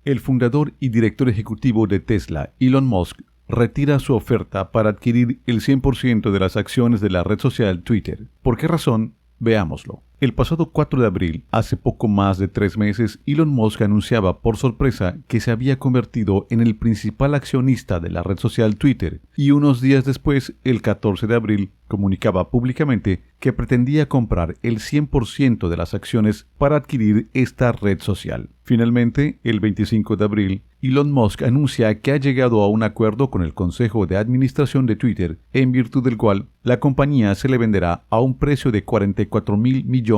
El fundador y director ejecutivo de Tesla, Elon Musk, retira su oferta para adquirir el 100% de las acciones de la red social Twitter. ¿Por qué razón? Veámoslo. El pasado 4 de abril, hace poco más de 3 meses, Elon Musk anunciaba por sorpresa que se había convertido en el principal accionista de la red social Twitter, y unos días después, el 14 de abril, comunicaba públicamente que pretendía comprar el 100% de las acciones para adquirir esta red social. Finalmente, el 25 de abril, Elon Musk anuncia que ha llegado a un acuerdo con el Consejo de Administración de Twitter, en virtud del cual la compañía se le venderá a un precio de $44.000 millones.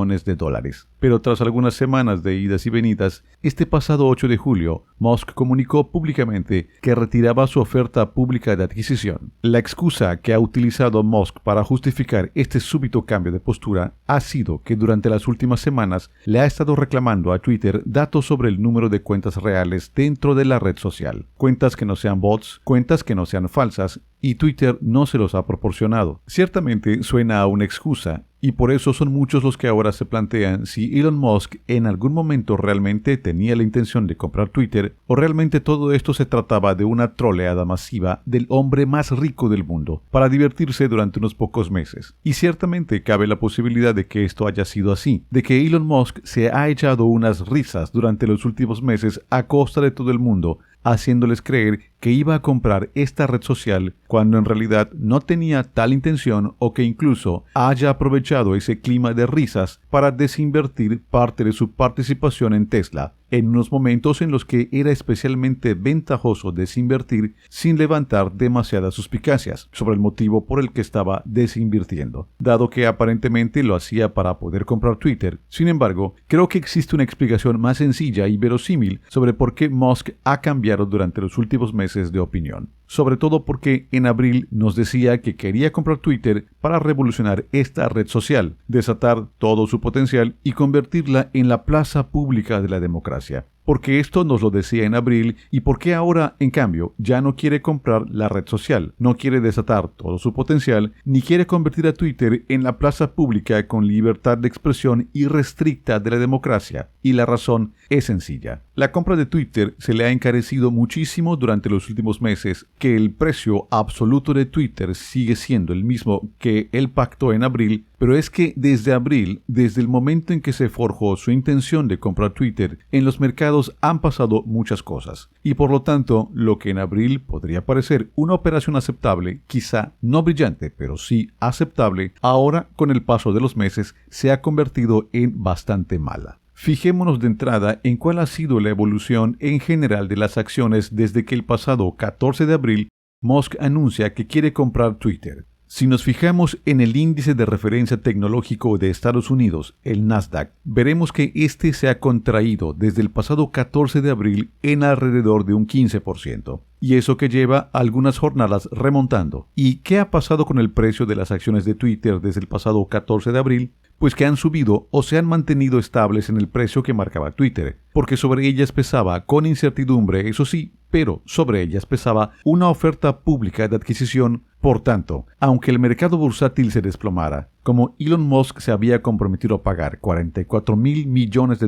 Pero tras algunas semanas de idas y venidas, este pasado 8 de julio, Musk comunicó públicamente que retiraba su oferta pública de adquisición. La excusa que ha utilizado Musk para justificar este súbito cambio de postura ha sido que durante las últimas semanas le ha estado reclamando a Twitter datos sobre el número de cuentas reales dentro de la red social, cuentas que no sean bots, cuentas que no sean falsas, y Twitter no se los ha proporcionado. Ciertamente suena a una excusa, y por eso son muchos los que ahora se plantean si Elon Musk en algún momento realmente tenía la intención de comprar Twitter, o realmente todo esto se trataba de una troleada masiva del hombre más rico del mundo, para divertirse durante unos pocos meses. Y ciertamente cabe la posibilidad de que esto haya sido así, de que Elon Musk se ha echado unas risas durante los últimos meses a costa de todo el mundo, haciéndoles creer que iba a comprar esta red social cuando en realidad no tenía tal intención, o que incluso haya aprovechado ese clima de risas para desinvertir parte de su participación en Tesla, en unos momentos en los que era especialmente ventajoso desinvertir sin levantar demasiadas suspicacias sobre el motivo por el que estaba desinvirtiendo, dado que aparentemente lo hacía para poder comprar Twitter. Sin embargo, creo que existe una explicación más sencilla y verosímil sobre por qué Musk ha cambiado durante los últimos meses de opinión. Sobre todo porque en abril nos decía que quería comprar Twitter para revolucionar esta red social, desatar todo su potencial y convertirla en la plaza pública de la democracia. Porque esto nos lo decía en abril, y porque ahora, en cambio, ya no quiere comprar la red social, no quiere desatar todo su potencial, ni quiere convertir a Twitter en la plaza pública con libertad de expresión irrestricta de la democracia. Y la razón es sencilla. La compra de Twitter se le ha encarecido muchísimo durante los últimos meses, que el precio absoluto de Twitter sigue siendo el mismo que él pactó en abril, pero es que desde abril, desde el momento en que se forjó su intención de comprar Twitter, en los mercados han pasado muchas cosas, y por lo tanto, lo que en abril podría parecer una operación aceptable, quizá no brillante, pero sí aceptable, ahora con el paso de los meses se ha convertido en bastante mala. Fijémonos de entrada en cuál ha sido la evolución en general de las acciones desde que el pasado 14 de abril Musk anuncia que quiere comprar Twitter. Si nos fijamos en el índice de referencia tecnológico de Estados Unidos, el Nasdaq, veremos que este se ha contraído desde el pasado 14 de abril en alrededor de un 15%. Y eso que lleva algunas jornadas remontando. ¿Y qué ha pasado con el precio de las acciones de Twitter desde el pasado 14 de abril? Pues que han subido o se han mantenido estables en el precio que marcaba Twitter, porque sobre ellas pesaba, con incertidumbre, eso sí, pero sobre ellas pesaba una oferta pública de adquisición. Por tanto, aunque el mercado bursátil se desplomara, como Elon Musk se había comprometido a pagar $44.000 millones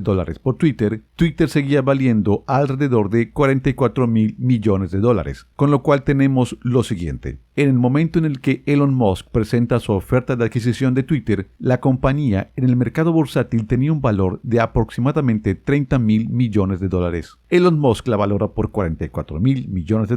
por Twitter, Twitter seguía valiendo alrededor de $44.000 millones, con lo cual tenemos lo siguiente. En el momento en el que Elon Musk presenta su oferta de adquisición de Twitter, la compañía en el mercado bursátil tenía un valor de aproximadamente $30.000 millones. Elon Musk la valora por $44.000 millones.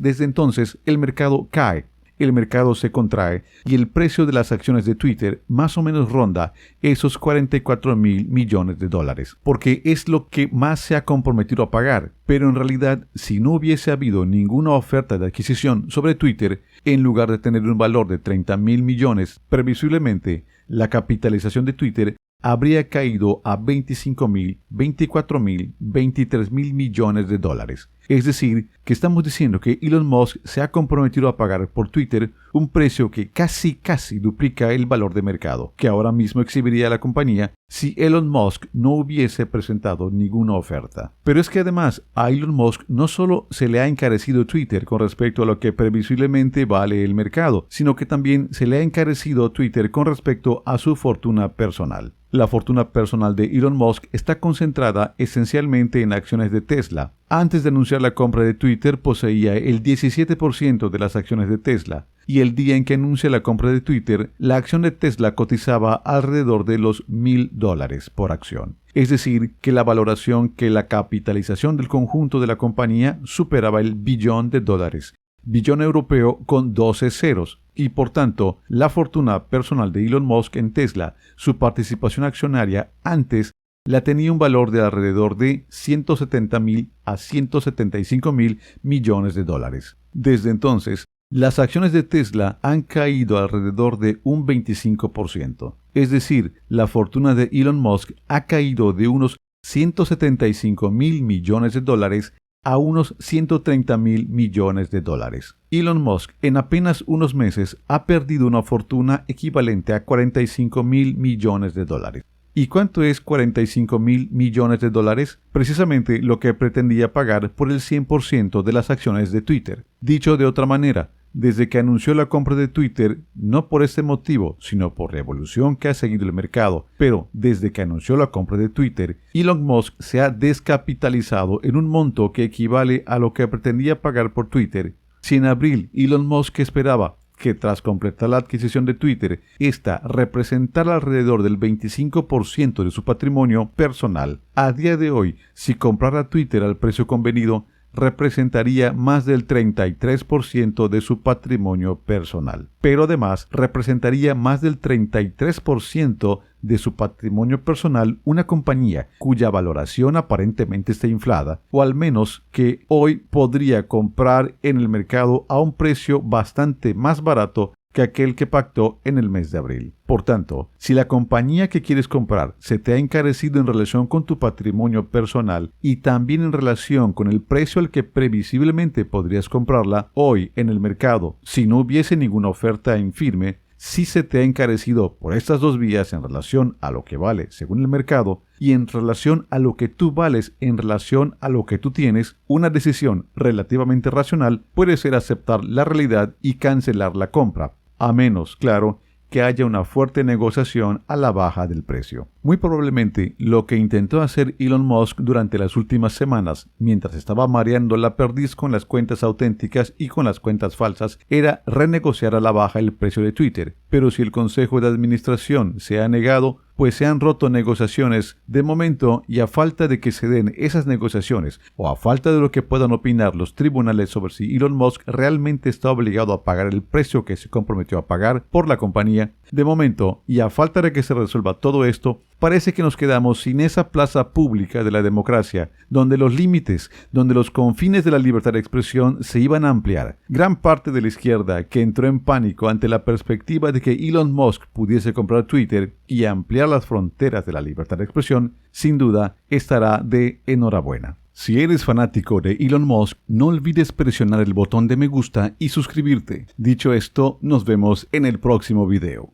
Desde entonces, el mercado cae. El mercado se contrae y el precio de las acciones de Twitter más o menos ronda esos $44.000 millones, porque es lo que más se ha comprometido a pagar. Pero en realidad, si no hubiese habido ninguna oferta de adquisición sobre Twitter, en lugar de tener un valor de $30.000 millones, previsiblemente la capitalización de Twitter habría caído a $25.000, $24.000, $23.000 millones. Es decir, que estamos diciendo que Elon Musk se ha comprometido a pagar por Twitter un precio que casi duplica el valor de mercado que ahora mismo exhibiría la compañía si Elon Musk no hubiese presentado ninguna oferta. Pero es que además a Elon Musk no solo se le ha encarecido Twitter con respecto a lo que previsiblemente vale el mercado, sino que también se le ha encarecido Twitter con respecto a su fortuna personal. La fortuna personal de Elon Musk está concentrada esencialmente en acciones de Tesla. Antes de anunciar la compra de Twitter poseía el 17% de las acciones de Tesla, y el día en que anuncia la compra de Twitter, la acción de Tesla cotizaba alrededor de los $1,000 por acción. Es decir, que la valoración, que la capitalización del conjunto de la compañía superaba el billón de dólares. Billón europeo con 12 ceros, y por tanto, la fortuna personal de Elon Musk en Tesla, su participación accionaria antes, la tenía un valor de alrededor de 170.000 a 175.000 millones de dólares. Desde entonces, las acciones de Tesla han caído alrededor de un 25%. Es decir, la fortuna de Elon Musk ha caído de unos 175.000 millones de dólares a unos 130.000 millones de dólares. Elon Musk en apenas unos meses ha perdido una fortuna equivalente a 45.000 millones de dólares. ¿Y cuánto es 45.000 millones de dólares? Precisamente lo que pretendía pagar por el 100% de las acciones de Twitter. Dicho de otra manera, desde que anunció la compra de Twitter, no por este motivo, sino por la evolución que ha seguido el mercado, pero desde que anunció la compra de Twitter, Elon Musk se ha descapitalizado en un monto que equivale a lo que pretendía pagar por Twitter. Si en abril Elon Musk esperaba que tras completar la adquisición de Twitter, esta representara alrededor del 25% de su patrimonio personal, a día de hoy, si comprara Twitter al precio convenido, representaría más del 33% de su patrimonio personal. Pero además representaría más del 33% de su patrimonio personal una compañía cuya valoración aparentemente está inflada, o al menos que hoy podría comprar en el mercado a un precio bastante más barato que aquel que pactó en el mes de abril. Por tanto, si la compañía que quieres comprar se te ha encarecido en relación con tu patrimonio personal y también en relación con el precio al que previsiblemente podrías comprarla hoy en el mercado, si no hubiese ninguna oferta en firme, si se te ha encarecido por estas dos vías en relación a lo que vale según el mercado y en relación a lo que tú vales en relación a lo que tú tienes, una decisión relativamente racional puede ser aceptar la realidad y cancelar la compra, a menos, claro, que haya una fuerte negociación a la baja del precio. Muy probablemente lo que intentó hacer Elon Musk durante las últimas semanas, mientras estaba mareando la perdiz con las cuentas auténticas y con las cuentas falsas, era renegociar a la baja el precio de Twitter. Pero si el Consejo de Administración se ha negado, pues se han roto negociaciones de momento, y a falta de que se den esas negociaciones o a falta de lo que puedan opinar los tribunales sobre si Elon Musk realmente está obligado a pagar el precio que se comprometió a pagar por la compañía, de momento, y a falta de que se resuelva todo esto, parece que nos quedamos sin esa plaza pública de la democracia, donde los límites, donde los confines de la libertad de expresión se iban a ampliar. Gran parte de la izquierda, que entró en pánico ante la perspectiva de que Elon Musk pudiese comprar Twitter y ampliar las fronteras de la libertad de expresión, sin duda estará de enhorabuena. Si eres fanático de Elon Musk, no olvides presionar el botón de me gusta y suscribirte. Dicho esto, nos vemos en el próximo video.